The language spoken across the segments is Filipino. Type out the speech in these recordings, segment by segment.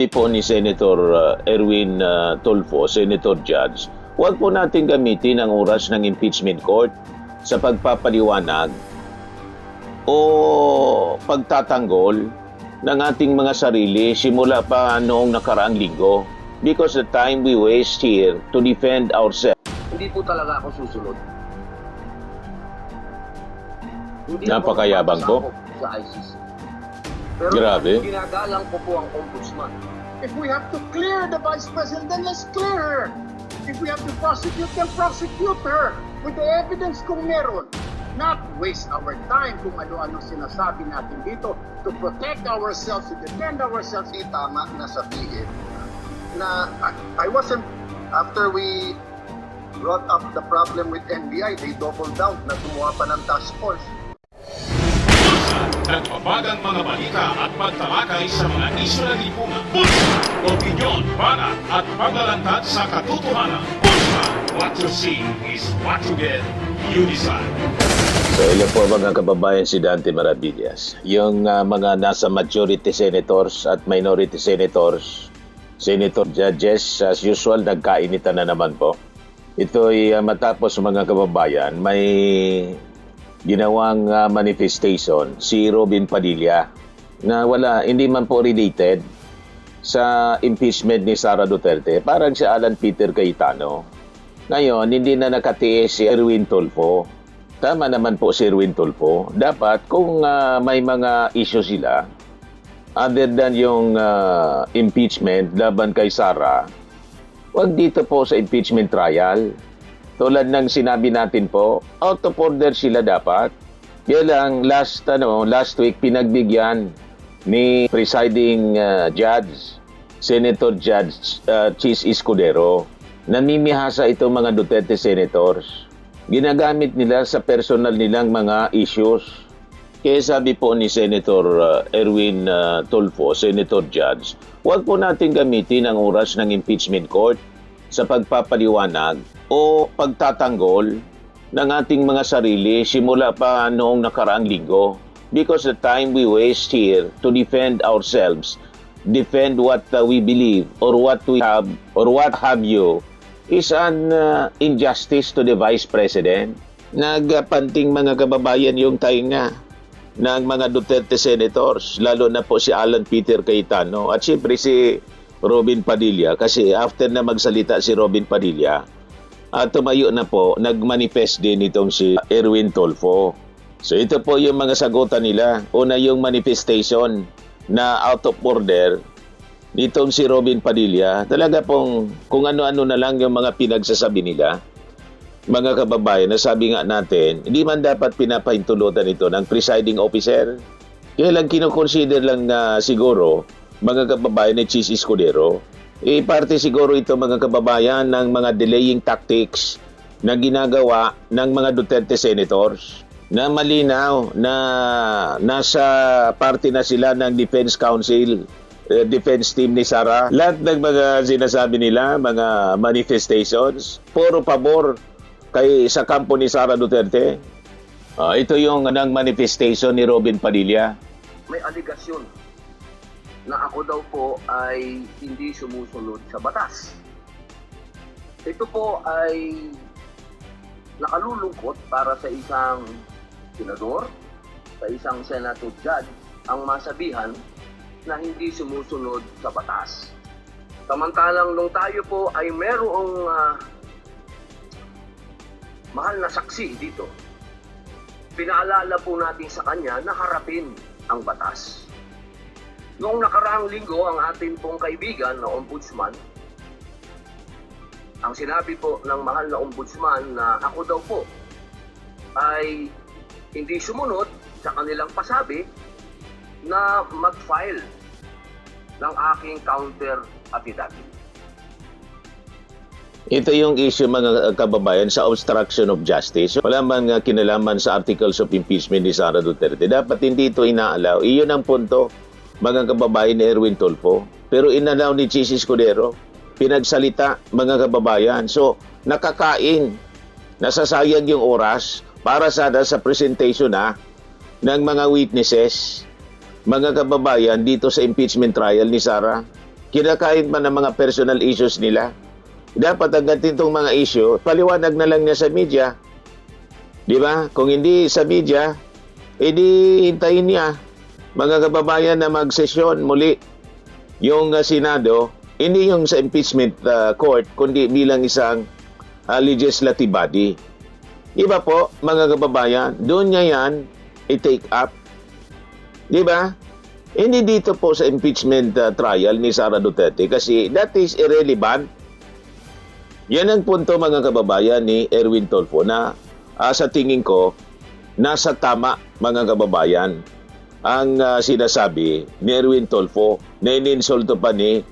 po ni Senator Erwin Tulfo, Senator Judge, huwag po natin gamitin ang oras ng impeachment court sa pagpapaliwanag o pagtatanggol ng ating mga sarili simula pa noong nakaraang linggo, because the time we waste here to defend ourselves. Hindi po talaga ako susunod. Hindi Napakayabang po. ako sa ICC. Pero Grabe. ginagalang ko po ang ombudsman. If we have to clear the Vice President, then let's clear her. If we have to prosecute, then prosecute her with the evidence kung meron. Not waste our time kung ano-ano sinasabi natin dito to protect ourselves, to defend ourselves. Hindi tama na sabihin na I wasn't, after we brought up the problem with NBI, they doubled down na gumawa pa ng task force. Nagbabagang mga balita at pagtalakay sa mga isyu ng lipunan. Bulsa! Opinyon, banat at paglalantad sa katotohanan. Bulsa! What you see is what you get. You decide. So ilan po mga kababayan si Dante Maravillas? Yung mga nasa majority senators at minority senators, senator judges, as usual, nagkainitan na naman po. Ito'y matapos mga kababayan, may ginawang manifestation si Robin Padilla na hindi man po related sa impeachment ni Sara Duterte. Parang si Alan Peter Cayetano. Ngayon, hindi na nakatiis si Erwin Tulfo. Tama naman po si Erwin Tulfo. Dapat kung may mga issue sila, other than yung impeachment laban kay Sara, wag dito po sa impeachment trial. Tulad ng sinabi natin po, out of order sila dapat. Kaya lang, last week, pinagbigyan ni presiding judge, Senator Judge Chis Escudero. Namimihasa itong mga Duterte senators. Ginagamit nila sa personal nilang mga issues. Kaya sabi po ni Senator Erwin Tulfo, Senator Judge, huwag po natin gamitin ang oras ng impeachment court sa pagpapaliwanag o pagtatanggol ng ating mga sarili simula pa noong nakaraang linggo, because the time we waste here to defend ourselves, defend what we believe or what we have or what have you, is an injustice to the Vice President. Nagpanting mga kababayan yung tainga ng mga Duterte senators, lalo na po si Alan Peter Cayetano at siyempre si Robin Padilla, kasi after na magsalita si Robin Padilla, tumayo na po, nagmanifest din itong si Erwin Tulfo. So ito po yung mga sagutan nila. Una, yung manifestation na out of order nitong si Robin Padilla. Talaga pong kung ano-ano na lang yung mga pinagsasabi nila. Mga kababayan, nasabi nga natin, hindi man dapat pinapahintulutan ito ng presiding officer. Kaya lang kinukonsider lang na siguro mga kababayan ni Chis Escudero, parte siguro ito mga kababayan ng mga delaying tactics na ginagawa ng mga Duterte senators na malinaw na nasa parte na sila ng Defense Council, defense team ni Sara. Lahat ng mga sinasabi nila, mga manifestations, puro pabor sa kampo ni Sara Duterte. Ito yung manifestation ni Robin Padilla. May aligasyon na ako daw po ay hindi sumusunod sa batas. Ito po ay nakalulungkot para sa isang senador, sa isang senator judge, ang masabihan na hindi sumusunod sa batas. Samantalang nung tayo po ay merong mahal na saksi dito, pinaalala po natin sa kanya na harapin ang batas. Noong nakaraang linggo, ang ating pong kaibigan na ombudsman, ang sinabi po ng mahal na ombudsman na ako daw po ay hindi sumunod sa kanilang pasabi na mag-file ng aking counter affidavit. Ito yung issue mga kababayan sa obstruction of justice. Wala man kinalaman sa articles of impeachment ni Sara Duterte. Dapat hindi ito inaalaw. Iyon ang punto mga kababayan ni Erwin Tulfo. Pero inalaw ni Chis Escudero. Pinagsalita mga kababayan. So nakakain. Nasasayang yung oras para sa presentation ng mga witnesses, mga kababayan dito sa impeachment trial ni Sara. Kinakain pa ng mga personal issues nila. Dapat ang ganitong mga issue, paliwanag na lang niya sa media. Di ba? Kung hindi sa media, edi hintayin niya mga kababayan na magsesyon muli yung Senado, hindi yung sa impeachment court, kundi bilang isang legislative body. Iba po, mga kababayan, doon niya yan i-take up. Di ba? Hindi dito po sa impeachment trial ni Sara Duterte kasi that is irrelevant. Yan ang punto, mga kababayan, ni Erwin Tulfo na sa tingin ko, nasa tama, mga kababayan, ang sinasabi ni Erwin Tulfo na ininsulto pa ni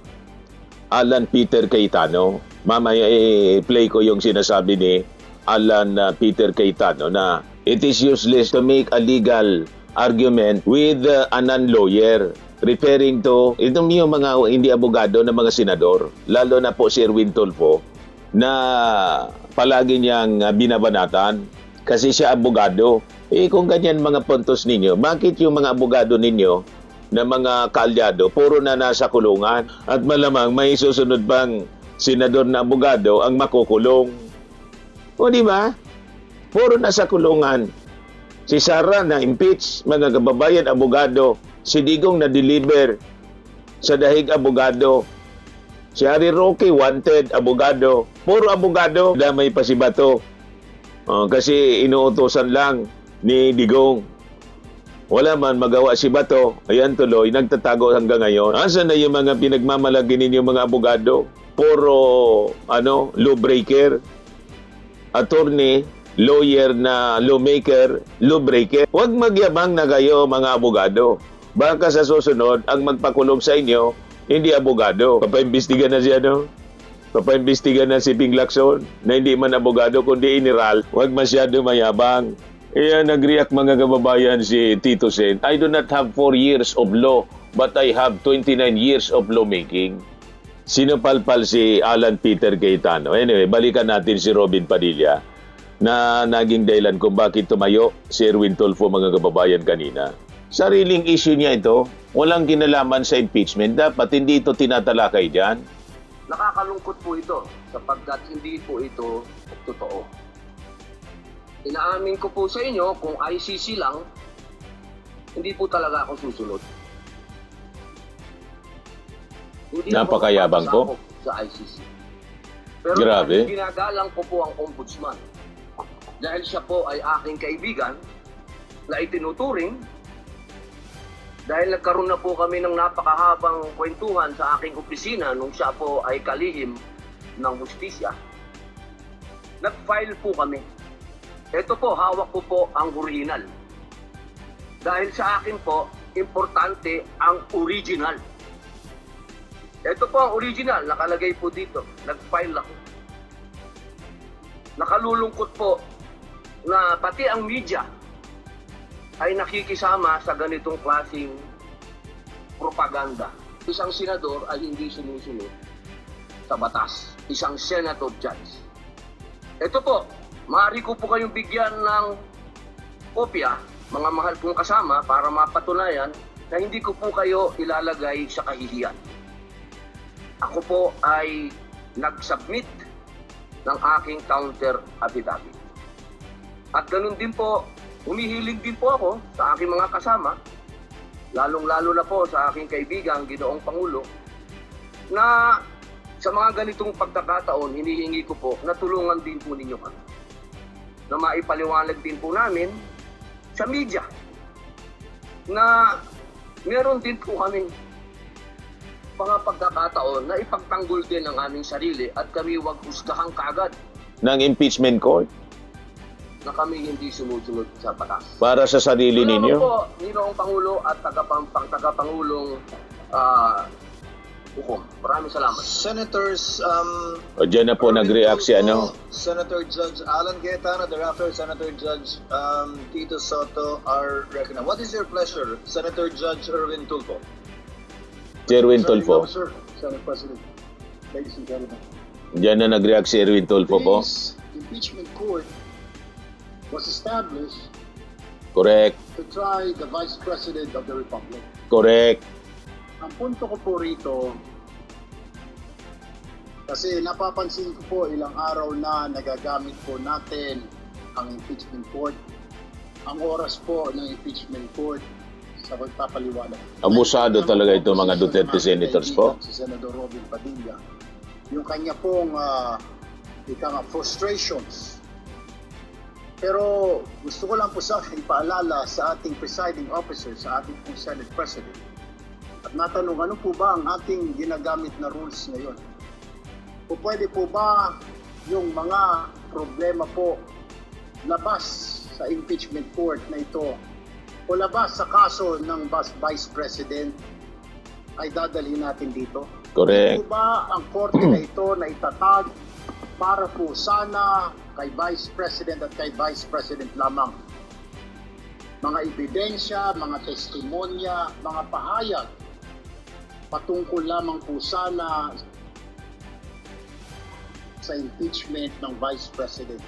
Alan Peter Cayetano. Mamaya play ko yung sinasabi ni Alan Peter Cayetano na it is useless to make a legal argument with a non-lawyer, referring to itong yung mga hindi abogado na mga senador, lalo na po si Erwin Tulfo na palagi niyang binabanatan kasi siya abogado. Kung ganyan mga puntos ninyo, bakit yung mga abogado ninyo na mga kaalyado puro na nasa kulungan at malamang may susunod pang senador na abogado ang makukulong? O di ba? Puro nasa kulungan. Si Sara na impeach, mga kababayan, abogado. Si Digong na deliver sa dahig, abogado. Si Harry Roque wanted, abogado. Puro abogado, damay pa si Bato. Kasi inuutosan lang ni Digong. Wala man magawa si Bato. Ayan tuloy, nagtatago hanggang ngayon. Asan na yung mga pinagmamalagi ninyong mga abogado? Puro, lawbreaker. Attorney, lawyer na lawmaker, lawbreaker. Huwag magyabang na kayo, mga abogado. Baka sa susunod, ang magpakulong sa inyo, hindi abogado. Papaimbestigan na siya, Papaimbestigan na si Ping Lacson na hindi man abogado kundi iniral. Huwag masyado mayabang. Kaya nag-react, mga kababayan, si Tito Sen. I do not have 4 years of law, but I have 29 years of lawmaking. Sinupalpal si Alan Peter Cayetano. Anyway, balikan natin si Robin Padilla na naging dahilan kung bakit tumayo si Erwin Tulfo, mga kababayan, kanina. Sariling issue niya ito. Walang kinalaman sa impeachment. Dapat hindi ito tinatalakay dyan. Nakakalungkot po ito sapagkat hindi po ito totoo. Inaamin ko po sa inyo, kung ICC lang, hindi po talaga ako susunod. Hindi Napakayabang ako po. Sa ICC. Pero Grabe. ginagalang ko po ang ombudsman. Dahil siya po ay aking kaibigan na itinuturing dahil nagkaroon na po kami ng napakahabang kwentuhan sa aking opisina nung siya po ay kalihim ng hustisya. Nag-file po kami. Ito po, hawak ko po ang original. Dahil sa akin po, importante ang original. Ito po ang original, nakalagay po dito. Nag-file ako. Nakalulungkot po na pati ang media ay nakikisama sa ganitong klaseng propaganda. Isang senador ay hindi sumusunod sa batas. Isang Senate of Judge. Ito po, maaari ko po kayong bigyan ng kopya, mga mahal kong kasama, para mapatunayan na hindi ko po kayo ilalagay sa kahihiyan. Ako po ay nag-submit ng aking counter affidavit. At ganun din po, humihiling din po ako sa aking mga kasama, lalong-lalo na po sa aking kaibigang Ginoong Pangulo, na sa mga ganitong pagkakataon, hinihingi ko po na tulungan din po ninyo kami. Na maipaliwanag din po namin sa media na meron din po kaming mga pagkakataon na ipagtanggol din ang aming sarili at kami wag husgahan kaagad Ng impeachment court na kami hindi sumusunod sa batas. para sa sarili ninyo. Po, Ginoong Pangulo at tagapangulong hukom. Maraming salamat. Senators, O dyan na po nag-react si Senator Judge Alan Cayetano, thereafter Senator Judge Tito Soto are recognized. What is your pleasure, Senator Judge Erwin Tulfo? Erwin Tulfo. Sir, Senate President, ladies and gentlemen. Dyan na nag-react si Erwin Tulfo po. This impeachment court was established Correct. to try the Vice President of the Republic. Correct. Ang punto ko po rito, Kasi napapansin ko po ilang araw na nagagamit po natin ang impeachment court, ang oras po ng impeachment court sa pagpapaliwanag. Abusado talaga ito mga Duterte senators po. Si Senador Robin Padilla, yung kanya pong frustrations. Pero gusto ko lang po sa ipaalala sa ating presiding officer, sa ating pong Senate President, at natanong ano po ba ang ating ginagamit na rules ngayon? O pwede po ba yung mga problema po labas sa impeachment court na ito o labas sa kaso ng Vice President ay dadalhin natin dito? Correct. Pwede po ba ang korte na ito na itatag para po sana kay Vice President at kay Vice President lamang? Mga ebidensya, mga testimonya, mga pahayag patungkol lamang po sana sa impeachment ng Vice President.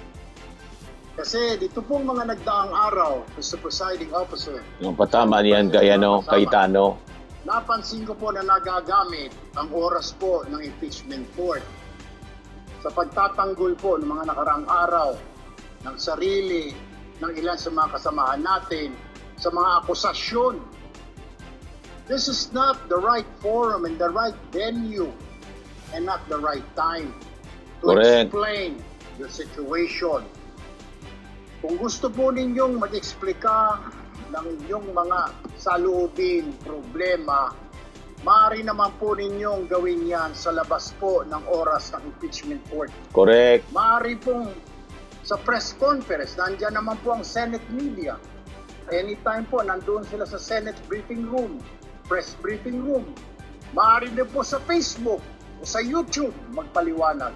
Kasi dito pong mga nagdaang araw, Mr. Presiding Officer, Yung patama niyan kay Cayetano. napansin ko po na nagagamit ang oras po ng impeachment court sa pagtatanggol po ng mga nakaraang araw ng sarili ng ilan sa mga kasamahan natin sa mga akusasyon. This is not the right forum and the right venue and not the right time to Correct. explain the situation. Kung gusto po ninyong mag-explika ng inyong mga saloobin, problema, maaari naman po ninyong gawin yan sa labas po ng oras ng impeachment court. Correct. Maaari pong sa press conference, nandyan naman po ang Senate media. Anytime po, nandun sila sa Senate briefing room, press briefing room. Maaari din po sa Facebook o sa YouTube magpaliwanag.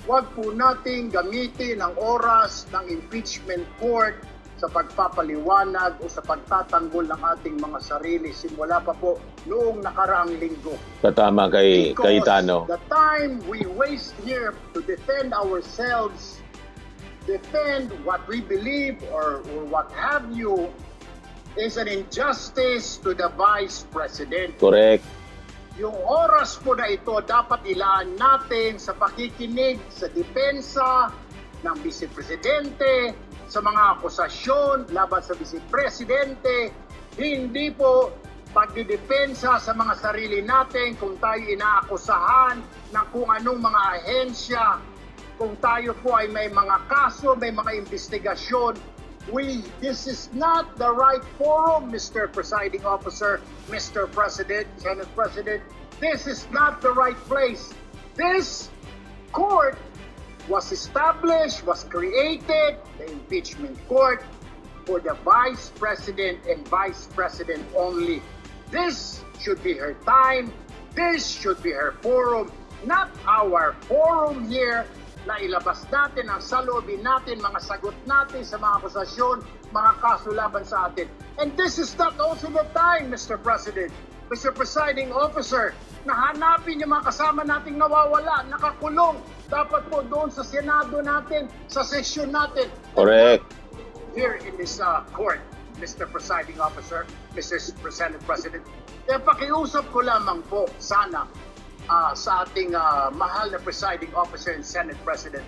Huwag po nating gamitin ang oras ng impeachment court sa pagpapaliwanag o sa pagtatanggol ng ating mga sarili simula pa po noong nakaraang linggo. Patama kay Because Cayetano. the time we waste here to defend ourselves, defend what we believe or what have you, is an injustice to the Vice President. Correct. Yung oras po na ito dapat ilaan natin sa pakikinig sa depensa ng Vice Presidente, sa mga akusasyon laban sa Vice Presidente, hindi po pagdidepensa sa mga sarili natin kung tayo inaakusahan ng kung anong mga ahensya, kung tayo po ay may mga kaso, may mga investigasyon. This is not the right forum, Mr. Presiding Officer, Mr. President, Senate President. This is not the right place. This court was established, was created, the impeachment court, for the Vice President and Vice President only. This should be her time. This should be her forum, not our forum here na ilabas natin ang saloobin natin, mga sagot natin sa mga akusasyon, mga kaso laban sa atin. And this is not also the time, Mr. President, Mr. Presiding Officer, na hanapin yung mga kasama nating nawawala, nakakulong. Dapat po doon sa Senado natin, sa session natin. Correct. Here in this court, Mr. Presiding Officer, Mr. Senate President. Kaya pakiusap ko lamang po sana sa ating mahal na Presiding Officer and Senate President.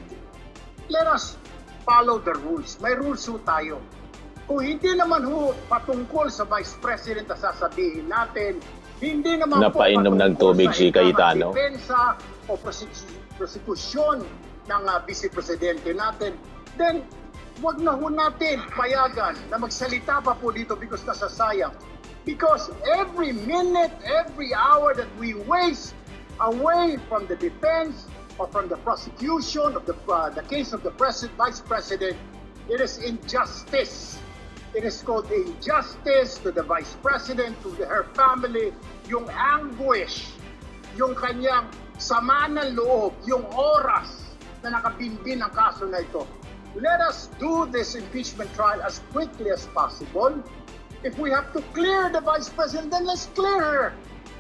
Let us follow the rules. May rules ho tayo. Kung hindi naman ho patungkol sa Vice President na sasabihin natin, hindi naman Napainom ng tubig si Cayetano. depensa o prosekusyon ng Vice Presidente natin, then wag na ho natin payagan na magsalita pa po dito because nasasayang. Because every minute, every hour that we waste away from the defense or from the prosecution of the case of the Vice President, it is injustice. It is called injustice to the Vice President, to her family, yung anguish, yung kanyang sama ng loob, yung oras na nakabinbin ang kaso na ito. Let us do this impeachment trial as quickly as possible. If we have to clear the Vice President, then let's clear her.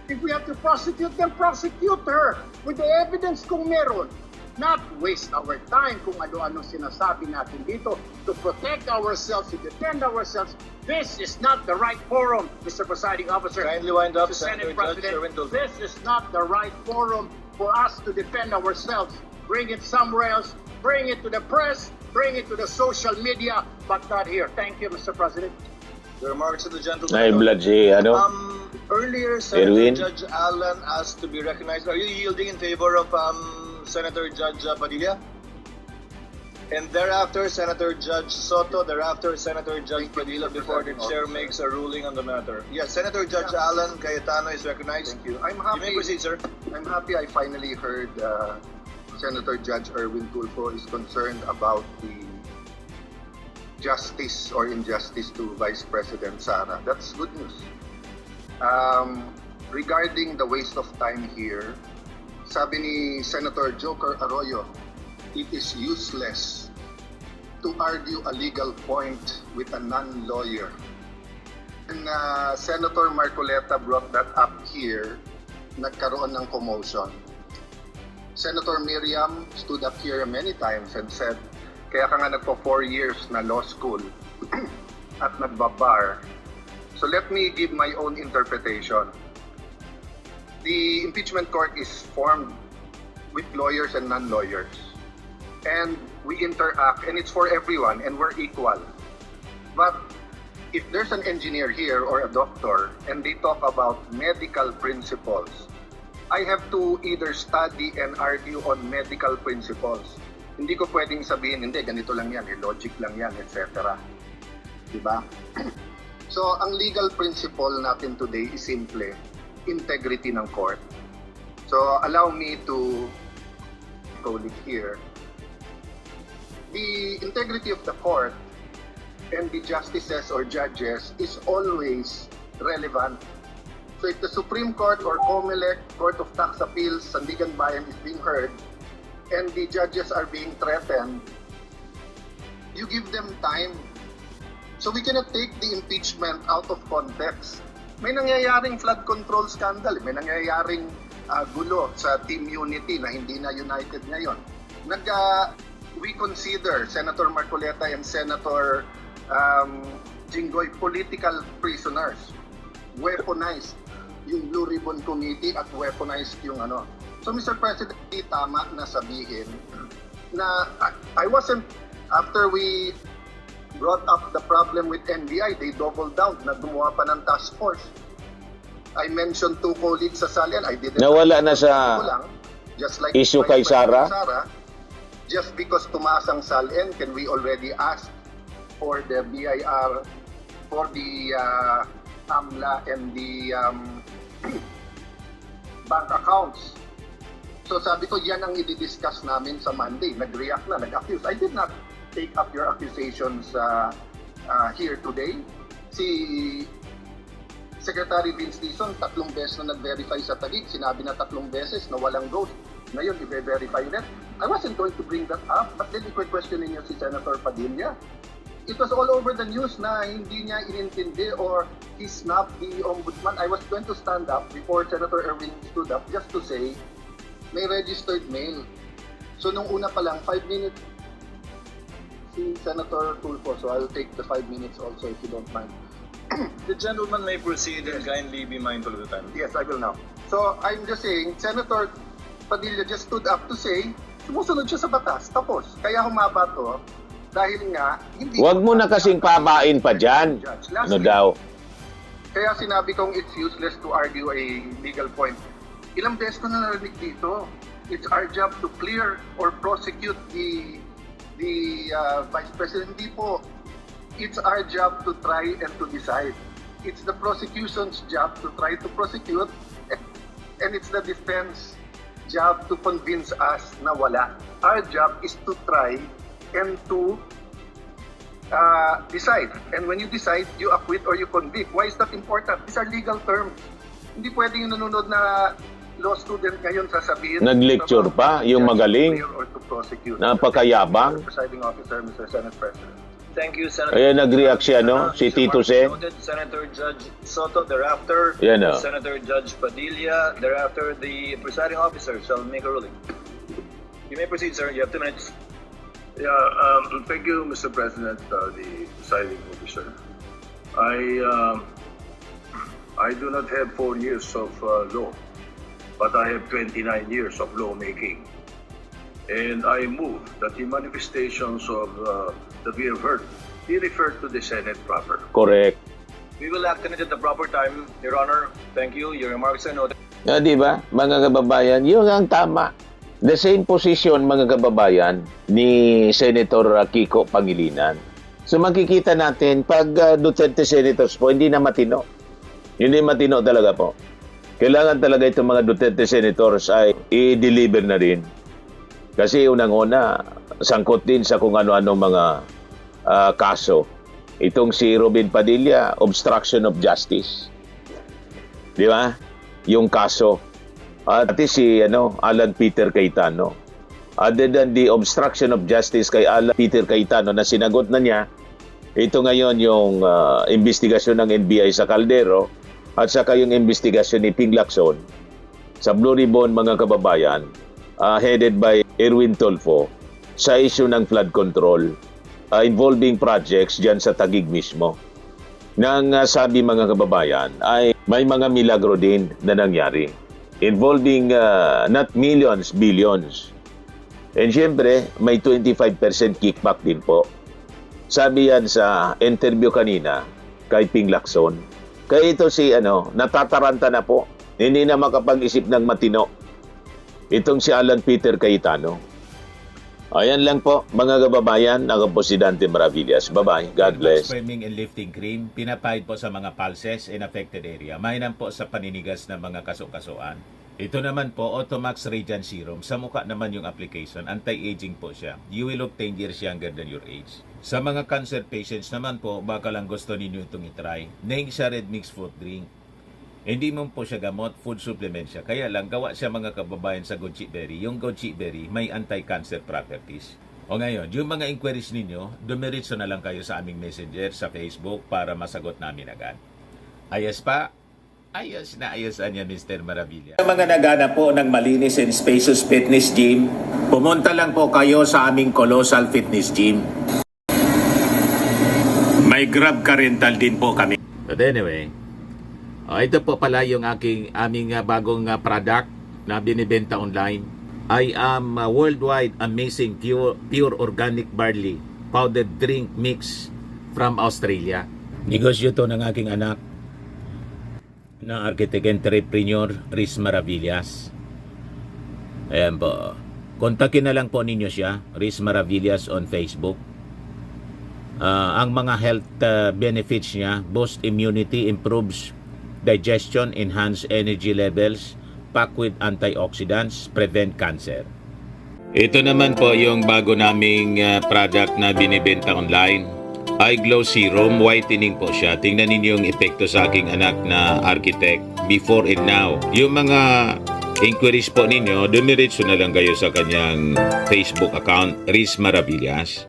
If we have to prosecute, then prosecute her with the evidence kung meron. Not waste our time kung ano-ano sinasabi natin dito to protect ourselves, to defend ourselves. This is not the right forum, Mr. Presiding Officer. Kindly wind up, Mr. Senate Senator Judge President. Sherwin Tulfo. This is not the right forum for us to defend ourselves. Bring it somewhere else. Bring it to the press. Bring it to the social media, but not here. Thank you, Mr. President. The remarks of the gentleman. Ay, blood si, ano? Earlier, Senator Erwin? Judge Allen asked to be recognized. Are you yielding in favor of Senator Judge Padilla? And thereafter, Senator Judge Soto. Thereafter, Senator Judge Padilla before the chair makes a ruling on the matter. Yes, Senator Judge Allen Cayetano is recognized. Thank you. I'm You happy. may proceed, sir. I'm happy I finally heard Senator Judge Erwin Tulfo is concerned about the justice or injustice to Vice President Sara. That's good news. Regarding the waste of time here, sabi ni Senator Joker Arroyo, it is useless to argue a legal point with a non-lawyer. And Senator Marcoleta brought that up here, nagkaroon ng commotion. Senator Miriam stood up here many times and said, kaya ka nga nagpo 4 years na law school at nagbabar. So let me give my own interpretation. The impeachment court is formed with lawyers and non-lawyers. And we interact, and it's for everyone, and we're equal. But if there's an engineer here or a doctor, and they talk about medical principles, I have to either study and argue on medical principles. Hindi ko pwedeng sabihin, hindi, ganito lang yan, logic lang yan, etc. Diba? So, ang legal principle natin today is simple, integrity ng court. So, allow me to call it here. The integrity of the court and the justices or judges is always relevant. So if the Supreme Court or COMELEC, Court of Tax Appeals, Sandigan Bayan is being heard and the judges are being threatened, you give them time. So we cannot take the impeachment out of context. May nangyayaring flood control scandal, may nangyayaring gulo sa Team Unity na hindi na united ngayon. We consider Senator Marcoleta and Senator Jinggoy political prisoners. Weaponized yung Blue Ribbon Committee at weaponized yung ano. So Mr. President, tama na sabihin na I wasn't, after we brought up the problem with NBI, they doubled down na gumawa pa ng task force. I mentioned 2 colleagues sa Salian. I didn't. Nawala na sa just like issue kay Sara. Just because tumaas ang SALN, can we already ask for the BIR, for the AMLA and the bank accounts? So sabi ko, yan ang i-discuss namin sa Monday. Nag-react na, nag-accuse. I did not take up your accusations here today. Si Secretary Vince Dizon, 3 beses na nag-verify sa Taguig. Sinabi na 3 beses na walang ghost. Ngayon, i-verify ulit. I wasn't going to bring that up, but then i-question niyo si Senator Padilla. It was all over the news na hindi niya inintindi or he snubbed the ombudsman. I was going to stand up before Senator Erwin stood up just to say, may registered mail. So nung una pa lang, 5 minutes, si Senator Tulfo, so I'll take the 5 minutes also if you don't mind. The gentleman may proceed and kindly be mindful of the time. Yes, I will now. So I'm just saying, Senator Padilla just stood up to say, sumusunod siya sa batas. Tapos, kaya humaba to, dahil nga, hindi... Huwag mo na kasing pabain pa dyan. Ano daw? Kaya sinabi kong it's useless to argue a legal point. Ilang beses ko na narinig dito. It's our job to clear or prosecute the Vice President. Hindi po. It's our job to try and to decide. It's the prosecution's job to try to prosecute, and it's the defense job to convince us na wala. Our job is to try and to decide. And when you decide, you acquit or you convict. Why is that important? These are legal terms. Hindi pwedeng yung nanonood na law student ngayon sasabihin. Nag-lecture pa, yung magaling. Or to prosecute. Napakayabang. Mr. Presiding Officer, Mr. Senate President. Thank you, Senator. Ayan, nag-react siya, no? Si Tito Sen. Noted, Senator Judge Soto, thereafter, Yan, oh. Senator Judge Padilla, thereafter, the presiding officer shall make a ruling. You may proceed, sir. You have 2 minutes. Yeah, thank you, Mr. President, the presiding officer. I do not have 4 years of law, but I have 29 years of lawmaking. And I move that the manifestations of that we have heard be referred to the Senate proper. Correct. We will act on it at the proper time, Your Honor. Thank you. Your remarks are noted. Di ba, mga kababayan, yun ang tama. The same position, mga kababayan, ni Senator Kiko Pangilinan. So makikita natin, pag Duterte Senators po, hindi na matino. Hindi matino talaga po. Kailangan talaga itong mga Duterte Senators ay i-deliver na rin. Kasi unang-una, sangkot din sa kung ano-ano mga kaso. Itong si Robin Padilla, obstruction of justice. Di ba? Yung kaso. At si Alan Peter Cayetano. Other than the obstruction of justice kay Alan Peter Cayetano na sinagot na niya, ito ngayon yung investigasyon ng NBI sa Caldero at saka yung investigasyon ni Ping Lacson sa Blue Ribbon, mga kababayan, headed by Erwin Tolfo sa issue ng flood control involving projects dyan sa Taguig mismo. Nang sabi, mga kababayan, ay may mga milagro din na nangyari involving not millions, billions. And syempre, may 25% kickback din po. Sabi yan sa interview kanina kay Ping Lacson. Kaya ito si natataranta na po. Hindi na makapag-isip ng matino. Itong si Alan Peter Cayetano. Ayan lang po, mga kababayan. Ako po si Dante Maravillas. Bye-bye. God bless. Swimming and lifting cream, pinapahid po sa mga pulses in affected area. Mainam po sa paninigas ng mga kaso-kasuan. Ito naman po, Automax Radiant Serum. Sa mukha naman yung application. Anti-aging po siya. You will look 10 years younger than your age. Sa mga cancer patients naman po, baka lang gusto ninyo itong itry. Neng siya red mixed fruit drink. Hindi mo po siya gamot, food supplement siya. Kaya lang, gawa siya, mga kababayan, sa goji berry. Yung goji berry may anti-cancer properties. O ngayon, yung mga inquiries ninyo, dumiritso na lang kayo sa aming messenger sa Facebook para masagot namin agad. Ayos pa? Ayos na ayos niya, Mr. Maravilla. Sa mga nagana po ng malinis and spacious fitness gym, pumunta lang po kayo sa aming Colossal Fitness Gym. May Grab car rental din po kami. But anyway, ito po pala yung aming bagong product na binibenta online. I am worldwide amazing pure organic barley powdered drink mix from Australia. Negosyo to ng aking anak na architect entrepreneur Riz Maravillas. Ayan po. Kontakin na lang po ninyo siya, Riz Maravillas on Facebook. Ang mga health benefits niya, boost immunity, improves digestion, enhance energy levels, packed with antioxidants, prevent cancer. Ito naman po yung bago naming product na binibenta online. Eye Glow Serum, whitening po siya. Tingnan ninyo yung epekto sa aking anak na architect before and now. Yung mga inquiries po ninyo, dumiretso na lang kayo sa kanyang Facebook account, Riz Maravillas.